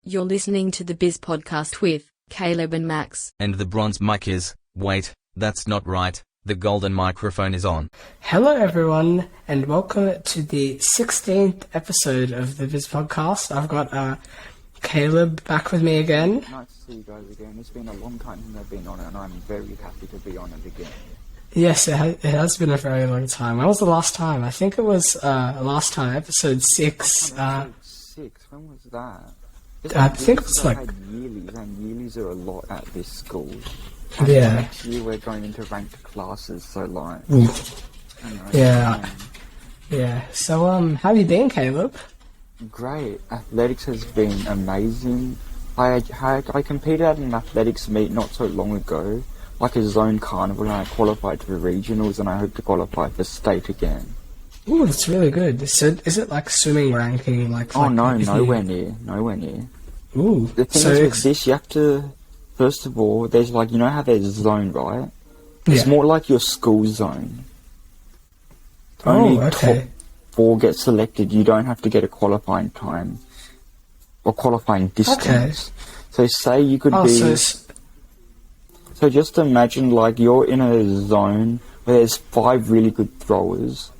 You're listening to the Biz Podcast with Caleb and Max. And the bronze mic is, wait, that's not right, the golden microphone is on. Hello everyone, and welcome to the 16th episode of the Biz Podcast. I've got Caleb back with me again. Nice to see you guys again. It's been a long time since I've been on it, and I'm very happy to be on it again. Yes, it has been a very long time. When was the last time? I think it was episode 6. Episode 6? When was that? I think it was like... yearlies, and yearlies are a lot at this school. Yeah. Next year we're going into ranked classes, so like... Yeah. Yeah. So, how have you been, Caleb? Great. Athletics has been amazing. I competed at an athletics meet not so long ago, like a zone carnival, and I qualified for regionals, and I hope to qualify for state again. Ooh, that's really good. So, is it like swimming ranking? Nowhere near. Ooh. The thing is with this, you have to, first of all, there's like, you know how there's zone, right? It's more like your school zone. Only top 4 get selected. You don't have to get a qualifying time or qualifying distance. So say you could be... So just imagine like you're in a zone where there's 5 really good throwers,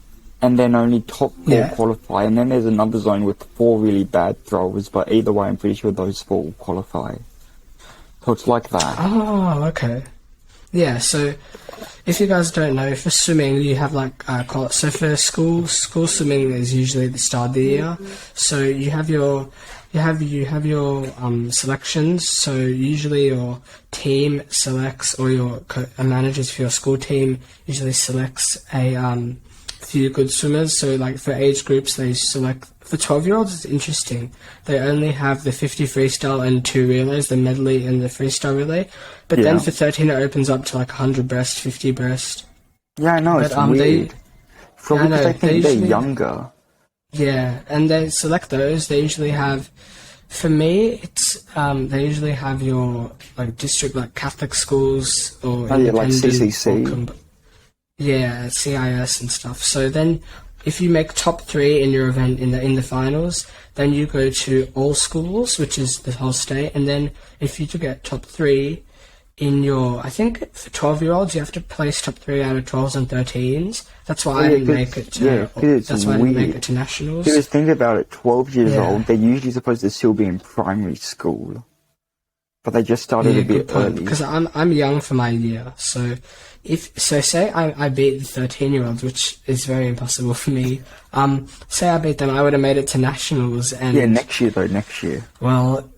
and then only top 4 qualify, and then there's another zone with 4 really bad throwers, but either way I'm pretty sure those 4 will qualify. So it's like that. Oh, okay. Yeah, so if you guys don't know, for swimming you have like so for school swimming is usually the start of the year. So you have your selections. So usually your team selects, or your managers for your school team usually selects a few good swimmers. So like for age groups they select, for 12-year-olds it's interesting, they only have the 50 freestyle and 2 relays, the medley and the freestyle relay, but then for 13 it opens up to like 100 breast, 50 breast. Yeah, I know, it's weird. Probably because I think they're younger. Yeah, and they select those. They usually have, for me, it's they usually have your like district, like Catholic schools or like CCC. CIS and stuff. So then, if you make top 3 in your event in the finals, then you go to all schools, which is the whole state. And then if you do get top 3 in your, I think for 12-year-olds you have to place top 3 out of 12s and 13s. That's why I didn't make it to. That's why I didn't make it to nationals. Because think about it, 12 years old, they're usually supposed to still be in primary school, but they just started a bit early. Because I'm young for my year, so. Say I beat the 13-year-olds, which is very impossible for me. Say I beat them, I would have made it to nationals. And next year. Well,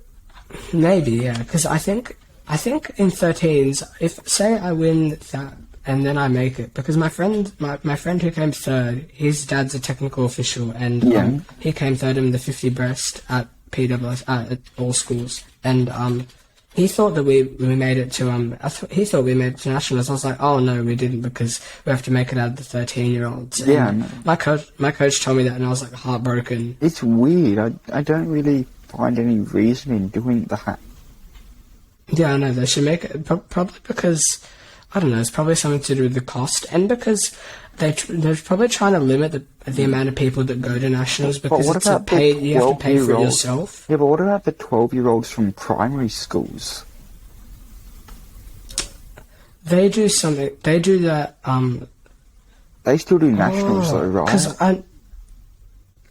maybe, yeah, because I think in 13s, if say I win that and then I make it, because my friend who came 3rd, his dad's a technical official, and he came 3rd in the 50 breast at PWS at all schools, and he thought that we made it to he thought we made it to nationals. I was like, oh no, we didn't, because we have to make it out of the 13-year-olds. Yeah, my coach told me that, and I was like heartbroken. It's weird. I don't really find any reason in doing that. Yeah, I know they should make it probably because I don't know. It's probably something to do with the cost, and because they're probably trying to limit the amount of people that go to nationals, because it's you have to pay for it yourself. Yeah, but what about the 12-year-olds from primary schools? They do something. They do that. They still do nationals though, right?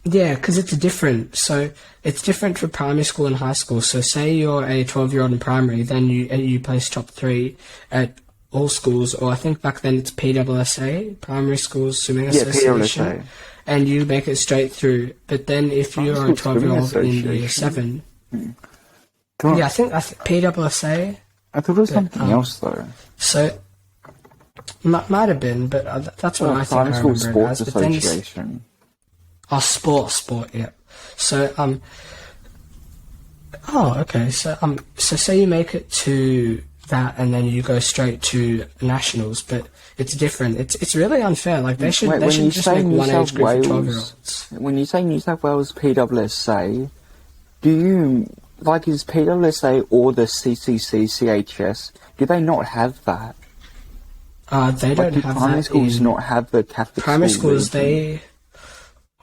Because it's different. So it's different for primary school and high school. So say you're a 12-year-old in primary, then you place top 3 at all schools, or I think back then it's PWSA, Primary Schools Swimming Association, PWSA. And you make it straight through. But then if you're a 12-year-old in year 7, I think PWSA. I thought it was something else though. So might have been, but that's what I think. Primary I School remember Sports Association. Sport, yeah. So okay. So say you make it to that, and then you go straight to nationals, but it's different. It's really unfair. Like they should just make one age group for 12-year-olds. When you say New South Wales PWSA, do you like, is PWSA or the CCC CHS? Do they not have that? They don't have that. Primary schools not have the Catholic primary school schools. region?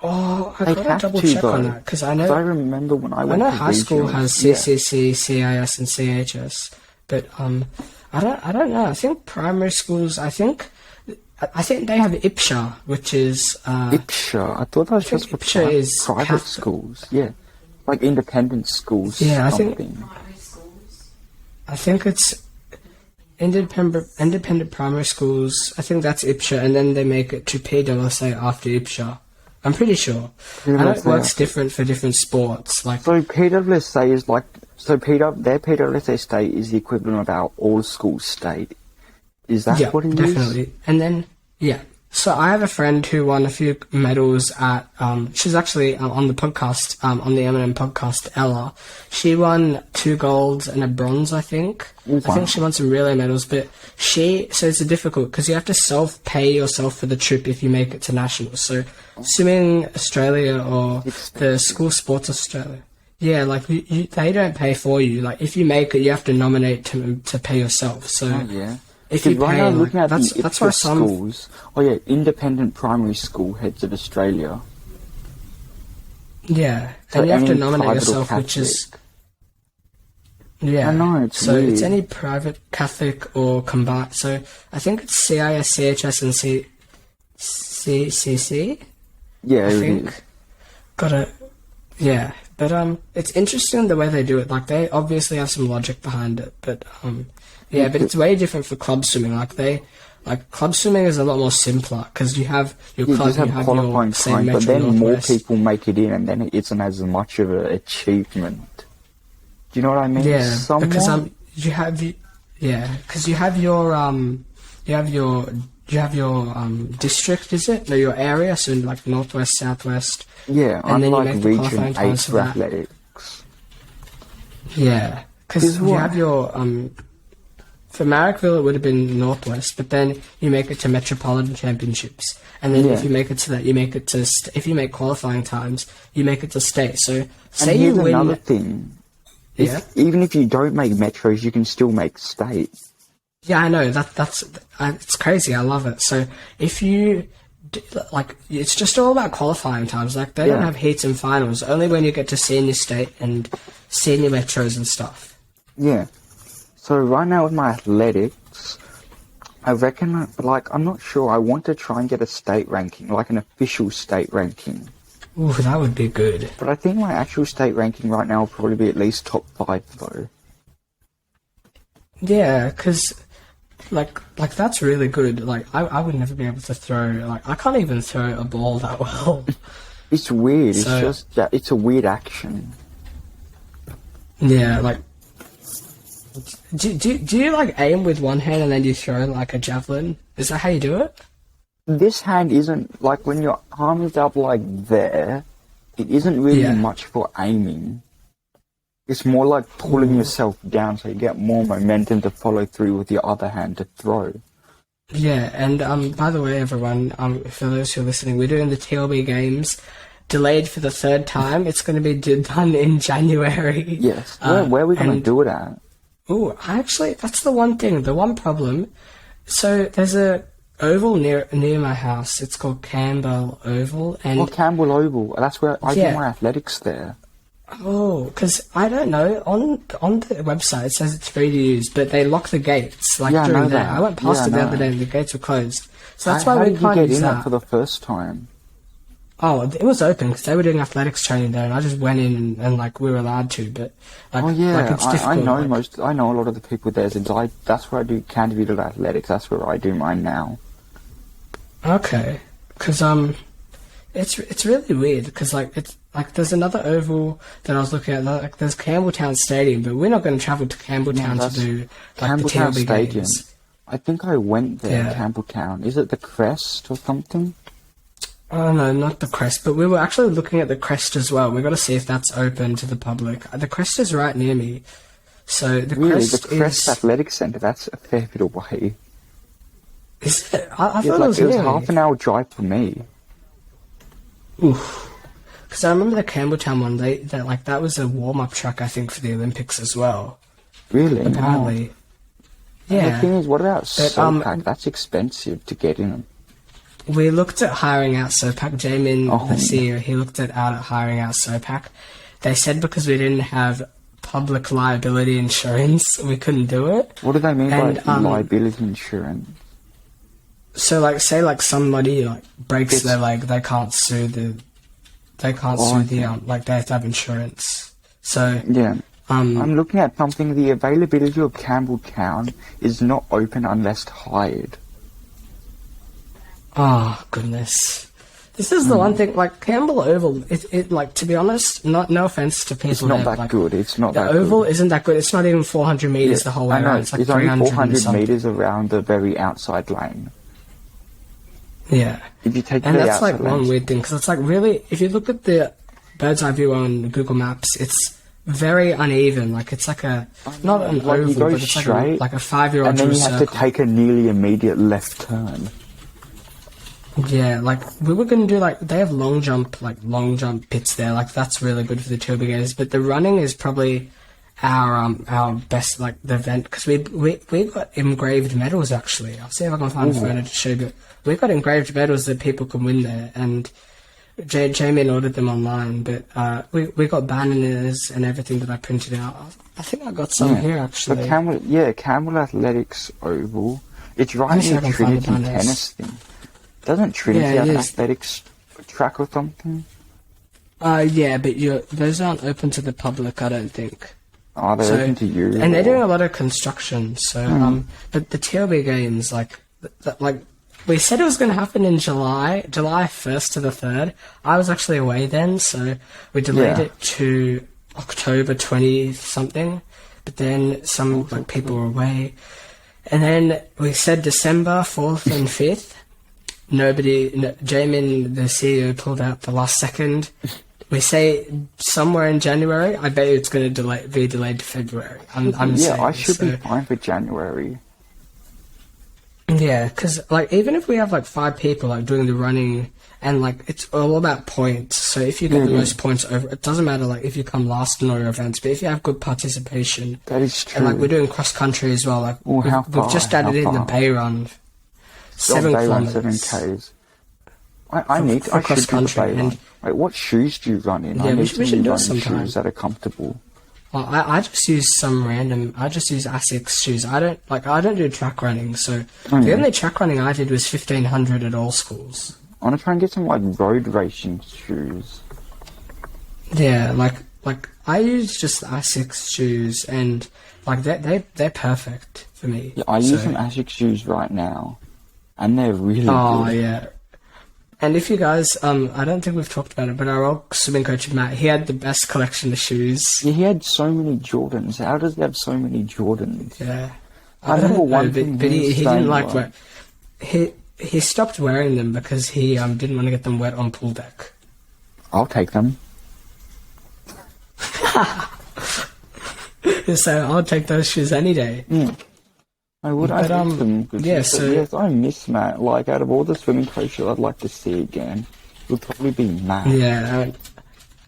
Oh, I They gotta have double to, check on though. that because I 'Cause know I remember when I went to high school regionals, has yeah. CCC, CIS, and CHS, but I don't know. I think primary schools. I think they have IPSHA, which is IPSHA. I thought that was just for IPSHA is private Catholic. schools. Yeah, like independent schools. Yeah, something. I think it's independent primary schools. I think that's IPSHA, and then they make it to PWSA after IPSHA. I'm pretty sure. I know it works different for different sports. Like So PWSA is like their PWSA state is the equivalent of our all school state. Is that yeah, what it is? definitely. And then so I have a friend who won a few medals at. She's actually on the podcast, on the Eminem podcast. Ella, she won 2 golds and a bronze. I think. Wow. I think she won some relay medals, but so it's difficult because you have to self-pay yourself for the trip if you make it to nationals. So Swimming Australia or the School Sports Australia. Yeah, like they don't pay for you. Like if you make it, you have to nominate to pay yourself. So Yeah. if you right pay, now, like, looking at that's the why IPSHA some schools. Oh yeah, Independent Primary School Heads of Australia. yeah, So and you have to any nominate private or yourself, which is Catholic. I know, it's so it's weird. any private, Catholic, or combined. So I think it's CIS, CHS, and CCC. Yeah, I it think. is. Yeah, but it's interesting the way they do it. Like they obviously have some logic behind it, but yeah, but it's way different for club swimming. Like club swimming is a lot more simpler because you have your You club, just have you have qualifying your same time, but Metro then more Northwest. people make it in, and then it isn't as much of an achievement. Do you know what I mean? Yeah, Somewhat? because you have your district, is it? No, your area, so like northwest, southwest. Yeah, and then you unlike make the Region qualifying 8 times for for that. athletics. Yeah, because Is you what? have your for Marrickville it would have been northwest, but then you make it to Metropolitan Championships, and then Yeah. if you make it to that, you make it to if you make qualifying times, you make it to state. So And say you here's win. another thing. Yeah. Even if you don't make metros, you can still make state. Yeah, I know that's it's crazy. I love it. So if you it's just all about qualifying times. Like they don't Yeah. have heats and finals. Only when you get to senior state and senior metros and stuff. Yeah. So right now with my athletics, I reckon, I'm not sure. I want to try and get a state ranking, like an official state ranking. Ooh, that would be good. But I think my actual state ranking right now will probably be at least top 5 though. Yeah, because like that's really good. Like I would never be able to throw. Like I can't even throw a ball that well. It's weird. So- It's just that it's a weird action. Yeah, like. Do you like aim with one hand and then you throw like a javelin? Is that how you do it? This hand isn't like when your arm is up like there. It isn't really Yeah. much for aiming. It's more like pulling yourself down so you get more momentum to follow through with your other hand to throw. Yeah, and by the way, everyone, for those who are listening, we're doing the TLB games, delayed for the 3rd time. It's going to be done in January. Yes. Where are we going to and- do it at? Ooh, actually, that's the one thing, the one problem. So there's a oval near my house. It's called Campbell Oval, and Oh, Campbell Oval. That's where I do Yeah. my athletics there. because I don't know, on the website it says it's free to use, but they lock the gates like Yeah, I during know there. that. I went past Yeah, it the I other know. day and the gates were closed. So that's How why we did you can't get use in that. it for the first time? Oh, it was open because they were doing athletics training there, and I just went in and like we were allowed to, but like, Oh yeah, like it's I difficult. know like- I know a lot of the people there. Since that's where I do candidated athletics. That's where I do mine now. Okay, because it's really weird because like it's like there's another oval that I was looking at. Like there's Campbelltown Stadium, but we're not going to travel to Campbelltown to that's do like the Campbelltown TLB Stadium. games. I think I went there, Yeah. Campbelltown. Is it the Crest or something? Oh no, not the Crest, but we were actually looking at the Crest as well. We've got to see if that's open to the public. The Crest is right near me, so the Really, Crest the Crest is. Athletic Centre. That's a fair bit away. Is it? I Yeah, thought it was it was near me. half an hour drive for me. Oof. Because I remember the Campbelltown one. That was a warm-up track, I think, for the Olympics as well. Really? Apparently. The Yeah. thing is, what about But, SoPac? That's expensive to get in. we looked at hiring out SOPAC. Jamin, the CEO, he looked at hiring out SOPAC. They said because we didn't have public liability insurance, we couldn't do it. What do they mean by liability insurance? So, like, say, like, somebody, like, breaks their leg, they can't sue the... They have to have insurance. So... Yeah. I'm looking at something. The availability of Campbelltown is not open unless hired. Oh, goodness. This is the one thing, like, Campbell Oval, it like, to be honest, no offence to people. It's not that good. It's not that good. The Oval isn't that good. It's not even 400 metres the whole way around. It's like 300 only 400 metres around the very outside lane. Yeah. If you take and that's, like, one weird thing, because it's, like, really, if you look at the bird's eye view on Google Maps, it's very uneven. Like, it's like not an oval, but it's straight, like a 5-year-old and then you have to take a nearly immediate left turn. Yeah, like, we were going to do, like, they have long jump pits there. Like, that's really good for the tailgaters. But the running is probably our best, like, the event. Because we got engraved medals, actually. I'll see if I can find a photo to show you. But we got engraved medals that people can win there. And Jamie ordered them online. But we got banners and everything that I printed out. I think I got some here, actually. Campbell Athletics Oval. It's right near Trinity tennis thing. Doesn't Trinity have an athletics track or something? Yeah, but those aren't open to the public, I don't think. Oh, they're open to you. And they're doing a lot of construction, so, but the TLB games, like, we said it was going to happen in July 1st to the 3rd. I was actually away then, so we delayed it to October 20-something, but then some, like, people were away. And then we said December 4th and 5th. Jamin, the CEO, pulled out the last second. We say somewhere in January. I bet it's going to be delayed to February. I should be fine for January. Yeah, because, like, even if we have, like, 5 people, like, doing the running, and, like, it's all about points. So if you get the most points over, it doesn't matter, like, if you come last in all your events, but if you have good participation. That is true. And, like, we're doing cross-country as well. Like, we've just added in the Bay Run. 7 kilometers. 7Ks. I should do the Bay Run. Wait, what shoes do you run in? Yeah, we should do it sometime. Shoes that are comfortable. Well, I just use I just use Asics shoes. I don't do track running, so the only track running I did was 1500 at all schools. I want to try and get some, like, road racing shoes. Yeah, like I use just Asics shoes, and, like, they're perfect for me. Yeah, I use some Asics shoes right now, and they're really good. Oh, yeah. And if you guys, I don't think we've talked about it, but our old swimming coach, Matt, he had the best collection of shoes. Yeah, he had so many Jordans. How does he have so many Jordans? Yeah. I remember one thing but he didn't like wear... He stopped wearing them because he didn't want to get them wet on pool deck. I'll take them. So I'll take those shoes any day. Yeah. I would. I take them. Yes, I miss Matt. Like, out of all the swimming coaches I'd like to see again, it would probably be Matt. Yeah,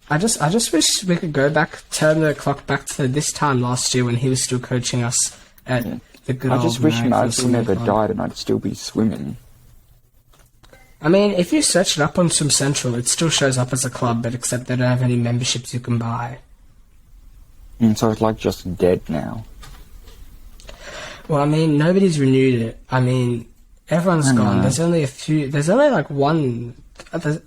I just wish we could go back, turn the clock back to this time last year when he was still coaching us at the good old. I just wish Matt never died and I'd still be swimming. I mean, if you search it up on Swim Central, it still shows up as a club, but except they don't have any memberships you can buy. So it's like just dead now. Well, I mean, nobody's renewed it. I mean, everyone's gone. There's only like one.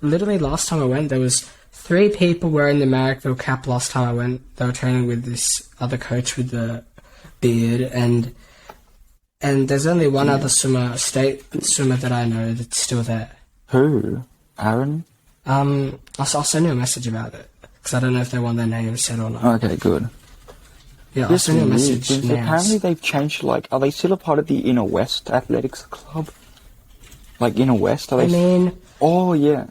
Literally, last time I went, there was 3 people wearing the Marrickville cap last time I went. They were training with this other coach with the beard, and there's only one other state swimmer that I know that's still there. Who? Aaron? I'll send you a message about it, because I don't know if they want their name said or not. Okay, good. Yeah, I'll send you a message now. Apparently they've changed, like, are they still a part of the Inner West Athletics Club? Like, Inner West? Are they oh, yeah.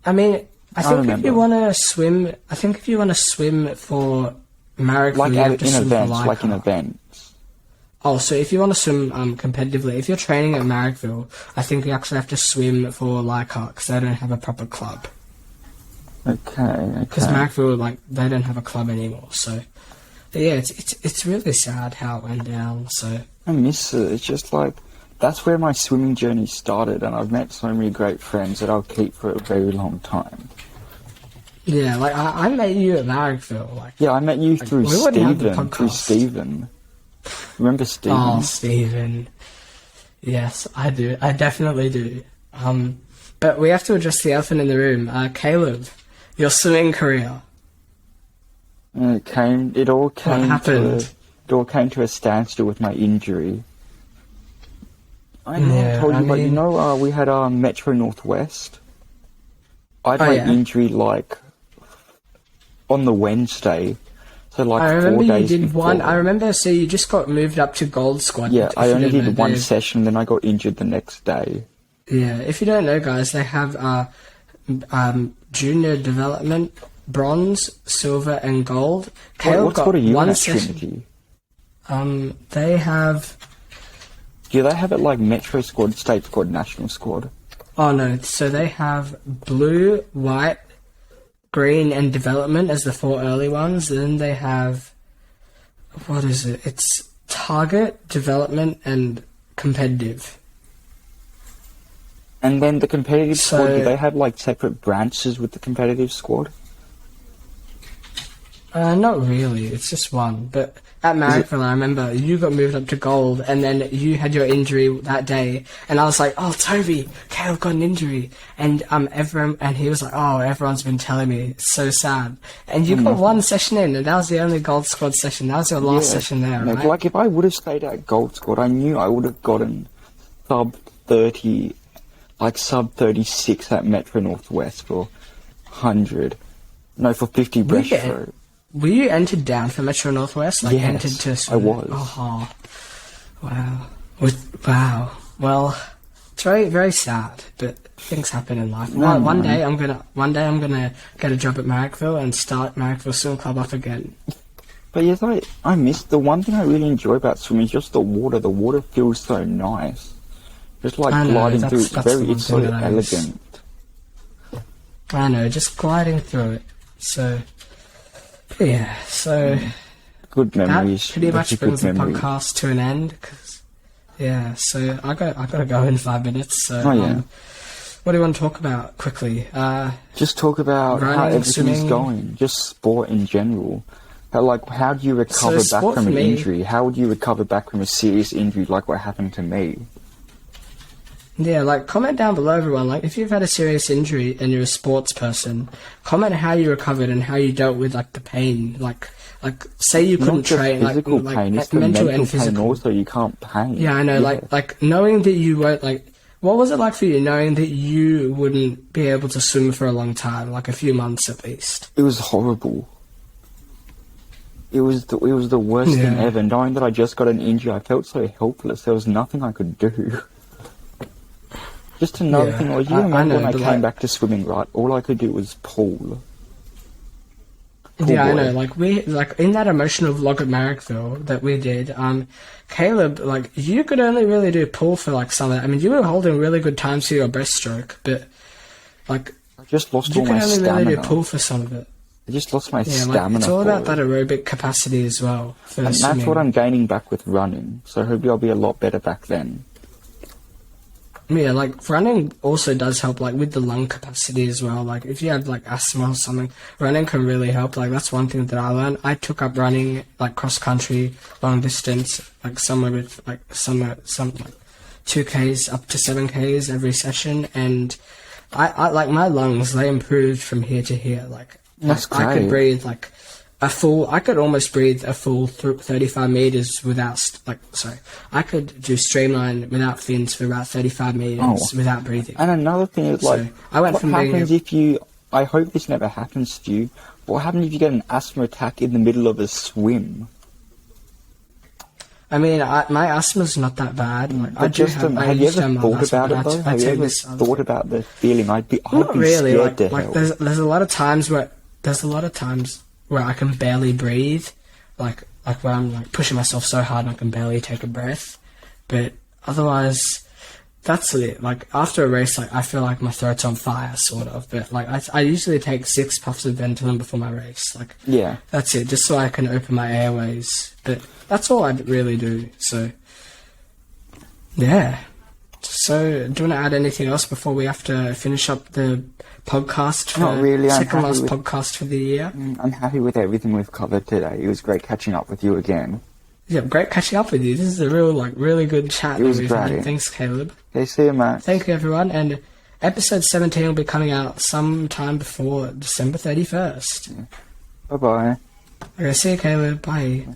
I mean, I think if you want to swim for Marrickville, like, you have to in swim events, for like in events. Oh, so if you want to swim competitively, if you're training at Marrickville, I think you actually have to swim for Leichhardt, because they don't have a proper club. Okay. Because Marrickville, like, they don't have a club anymore, so... But yeah, it's really sad how it went down, so... I miss it. It's just like, that's where my swimming journey started, and I've met so many great friends that I'll keep for a very long time. Yeah, like I met you at Marrickville. Like, yeah, I met you through Stephen. Remember Stephen? Oh, Stephen. Yes, I do. I definitely do. But we have to address the elephant in the room. Caleb, your swimming career. It all came to a standstill with my injury. I told you, but you know, we had Metro Northwest. I had my injury like on the Wednesday, so like I remember 4 days you did before. one. I remember. So you just got moved up to Gold Squad. Yeah, I only did one session, then I got injured the next day. Yeah, if you don't know, guys, they have junior development, bronze, silver, and gold. What squad are you in at Trinity? They have. Do they have it like Metro Squad, State Squad, National Squad? Oh no, so they have blue, white, green, and development as the 4 early ones. And then they have, what is it? It's target, development, and competitive. And then the competitive squad, do they have like separate branches with the competitive squad? Not really, it's just one. But at Marrickville, I remember you got moved up to gold, and then you had your injury that day, and I was like, "Oh, Toby, Caleb got an injury," and everyone, and he was like, "Oh, everyone's been telling me, it's so sad." And you got one session in, and that was the only gold squad session. That was your last session there, right? Like if I would have stayed at gold squad, I knew I would have gotten sub 30, like sub 36 at Metro Northwest for 100, no, for 50 breaststroke. Were you entered down for Metro Northwest? Like entered to I was. Oh, wow. Wow. Well, it's very, very sad, but things happen in life. One day I'm gonna get a job at Marrickville and start Marrickville Swim Club up again. But yes, I miss the one thing I really enjoy about swimming is just the water. The water feels so nice. Just like gliding through, it's so elegant. I know, just gliding through it. So. Yeah, so good memories. That pretty much brings the podcast to an end. So I gotta go in 5 minutes. So what do you want to talk about quickly? Just talk about running, how everything's swimming. going. Just sport in general. How do you recover back from an injury? How would you recover back from a serious injury like what happened to me? Yeah, like, comment down below, everyone. Like, if you've had a serious injury and you're a sports person, comment how you recovered and how you dealt with, like, the pain. Like say you couldn't train, like, pain, it's the mental and physical pain also. You can't pain. Yeah, I know. Yeah. Like knowing that you won't, like, what was it like for you knowing that you wouldn't be able to swim for a long time, like a few months at least? It was horrible. It was the worst thing ever. Knowing that I just got an injury, I felt so helpless. There was nothing I could do. Just another thing was, you remember when I came back to swimming, right? All I could do was pool. Yeah, I know. Like, in that emotional vlog at Marrickville that we did, Caleb, like, you could only really do pool for, like, some of that. I mean, you were holding really good times for your breaststroke, but, like, I just lost all my stamina. You could only really do pool for some of it. I just lost my stamina. It's all about that aerobic capacity as well. And that's what I'm gaining back with running. So hopefully I'll be a lot better back then. Yeah, like, running also does help, like, with the lung capacity as well. Like, if you have, like, asthma or something, running can really help. Like, that's one thing that I learned. I took up running, like, cross-country, long distance, like, somewhere with, like, some, like, 2Ks up to 7Ks every session. And I like, my lungs, they improved from here to here. Like, that's great. I could breathe, like, I could almost breathe a full 35 meters without, I could do streamline without fins for about 35 meters without breathing. And another thing is, like, what happens if you, I hope this never happens to you, what happens if you get an asthma attack in the middle of a swim? I mean, my asthma's not that bad. Like, have you ever thought about it, though? Have you ever thought about the feeling? I'd be scared to hell. There's a lot of times where I can barely breathe, like where I'm, like, pushing myself so hard and I can barely take a breath. But otherwise, that's it. Like, after a race, like, I feel like my throat's on fire, sort of. But, like, I usually take 6 puffs of Ventolin before my race. Like, yeah, that's it, just so I can open my airways. But that's all I really do. So, yeah. So, do you want to add anything else before we have to finish up the podcast? Not really. Second last podcast for the year. I'm happy with everything we've covered today. It was great catching up with you again. Yeah, great catching up with you. This is a really good chat. It was great. Had. Thanks, Caleb. Okay, see you, Matt. Thank you, everyone. And episode 17 will be coming out sometime before December 31st. Bye-bye. Okay, see you, Caleb. Bye.